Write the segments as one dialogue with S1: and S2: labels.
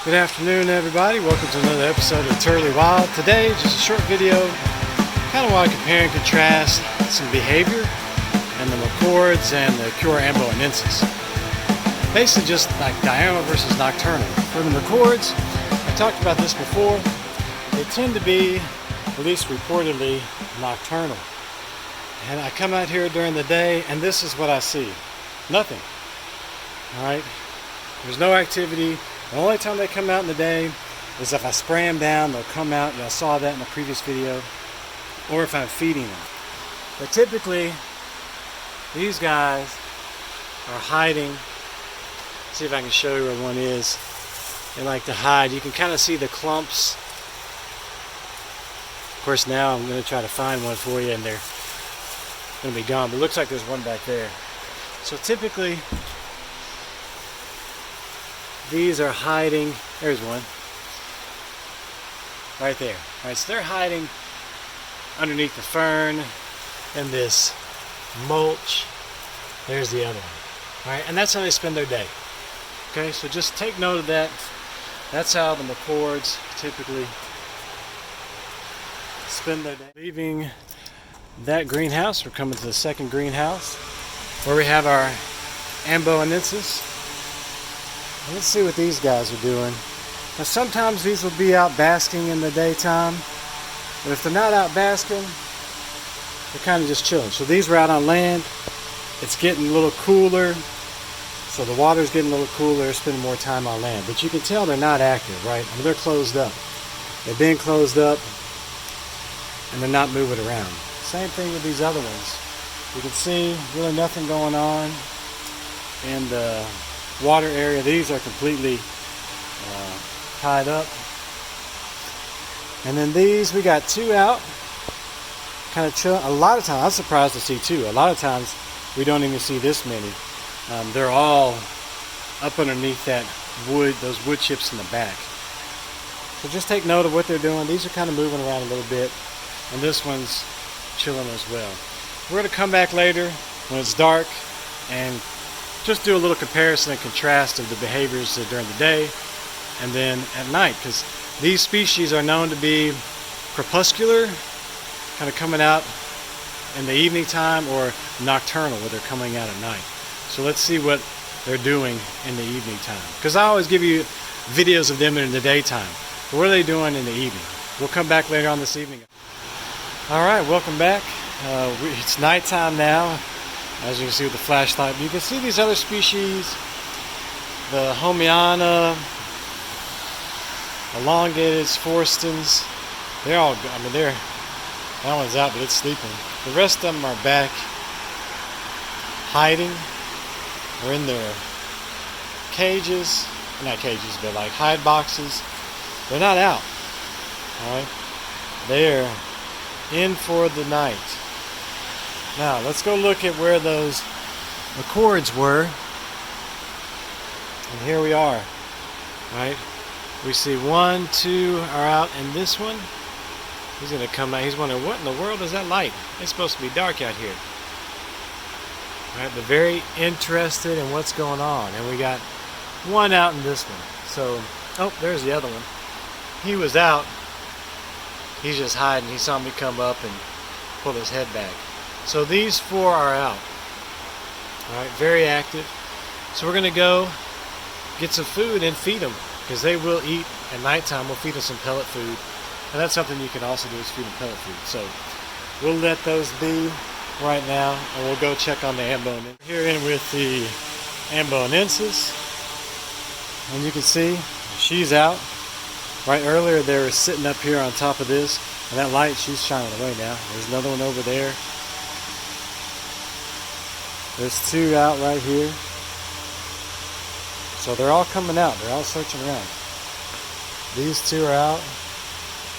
S1: Good afternoon, everybody. Welcome to another episode of Totally Wild. Today, just a short video. Kind of want to compare and contrast some behavior in the McCord's and the Cuora amboinensis. Basically, just like diurnal versus nocturnal. For the McCord's, I talked about this before. They tend to be, at least reportedly, nocturnal. And I come out here during the day, and this is what I see: nothing. All right. There's no activity. The only time they come out in the day is if I spray them down. They'll come out. Y'all saw that in the previous video. Or if I'm feeding them. But typically, these guys are hiding. See if I can show you where one is. They like to hide. You can kind of see the clumps. Of course, now I'm going to try to find one for you, and they're going to be gone. But it looks like there's one back there. So typically, these are hiding. There's one. Right there. Alright, so they're hiding underneath the fern and this mulch. There's the other one. Alright, and that's how they spend their day. Okay, so just take note of that. That's how the McCord's typically spend their day. Leaving that greenhouse, we're coming to the second greenhouse where we have our amboinensis. Let's see what these guys are doing. Now, sometimes these will be out basking in the daytime, but if they're not out basking, they're kind of just chilling. So these were out on land. It's getting a little cooler, so the water's getting a little cooler. They're spending more time on land, but you can tell they're not active, right? I mean, they're closed up. They've been closed up, and they're not moving around. Same thing with these other ones. You can see really nothing going on in the water area. These are completely tied up. And then these, we got two out, kind of chill. A lot of times, I'm surprised to see two. A lot of times, we don't even see this many. They're all up underneath that wood, those wood chips in the back. So just take note of what they're doing. These are kind of moving around a little bit, and this one's chilling as well. We're going to come back later when it's dark and just do a little comparison and contrast of the behaviors during the day and then at night, because these species are known to be crepuscular, kind of coming out in the evening time, or nocturnal, where they're coming out at night. So let's see what they're doing in the evening time, because I always give you videos of them in the daytime. But what are they doing in the evening? We'll come back later on this evening. Alright, welcome back. It's nighttime now, as you can see with the flashlight. You can see these other species, the Homiana, elongated forstans. They're all, I mean, that one's out, but it's sleeping. The rest of them are back hiding, or in their cages, not cages, but like hide boxes. They're not out. Alright, they're in for the night. Now, let's go look at where those McCord's were. And here we are. Right? We see 1, 2 are out, and this one, he's going to come out. He's wondering, what in the world is that light? It's supposed to be dark out here. Right? But very interested in what's going on. And we got one out in this one. So, oh, there's the other one. He was out. He's just hiding. He saw me come up and pull his head back. So these 4 are out. Alright, very active. So we're going to go get some food and feed them, because they will eat at nighttime. We'll feed them some pellet food. And that's something you can also do, is feed them pellet food. So we'll let those be right now, and we'll go check on the amboinensis. Here in with the amboinensis. And you can see she's out. Right, earlier they were sitting up here on top of this, and that light, she's shining away now. There's another one over there. There's 2 out right here. So they're all coming out. They're all searching around. These 2 are out.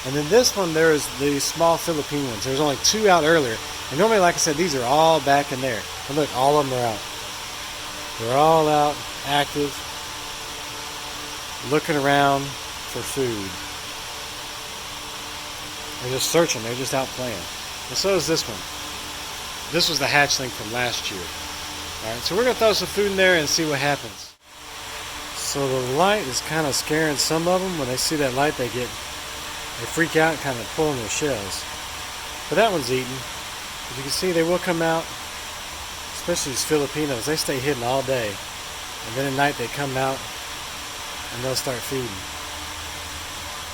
S1: And then this one, there's the small Philippine ones. There's only 2 out earlier. And normally, like I said, these are all back in there. And look, all of them are out. They're all out, active, looking around for food. They're just searching. They're just out playing. And so is this one. This was the hatchling from last year. Alright, so we're going to throw some food in there and see what happens. So the light is kind of scaring some of them. When they see that light, they freak out and kind of pull in their shells. But that one's eaten. As you can see, they will come out, especially these Filipinos. They stay hidden all day. And then at night they come out and they'll start feeding.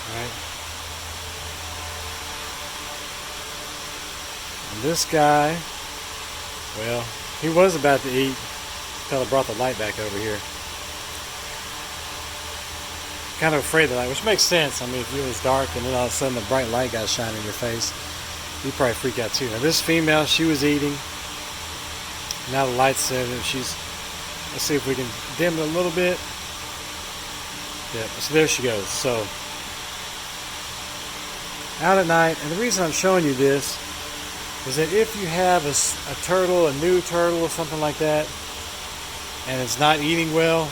S1: Alright. And this guy, well, he was about to eat until I brought the light back over here. Kind of afraid of the light, which makes sense. I mean, if it was dark and then all of a sudden the bright light got shining in your face, you'd probably freak out too. Now this female, she was eating. Now the light's in and let's see if we can dim it a little bit. Yeah, so there she goes. So out at night, and the reason I'm showing you this is that if you have a turtle, a new turtle or something like that, and it's not eating well,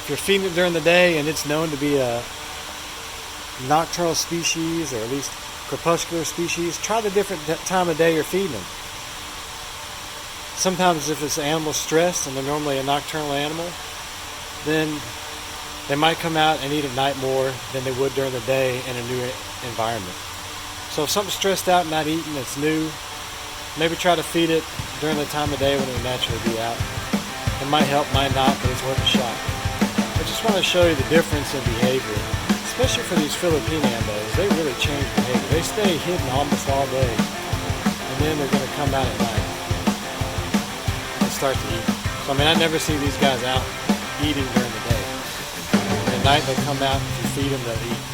S1: if you're feeding it during the day and it's known to be a nocturnal species or at least crepuscular species, try the different time of day you're feeding them. Sometimes if it's an animal stressed and they're normally a nocturnal animal, then they might come out and eat at night more than they would during the day in a new environment. So if something's stressed out and not eating, it's new, maybe try to feed it during the time of day when it would naturally be out. It might help, might not, but it's worth a shot. I just want to show you the difference in behavior, especially for these Philippine ambos. They really change behavior. They stay hidden almost all day, and then they're going to come out at night and start to eat. So I mean, I never see these guys out eating during the day. At night they come out, if you feed them, they'll eat.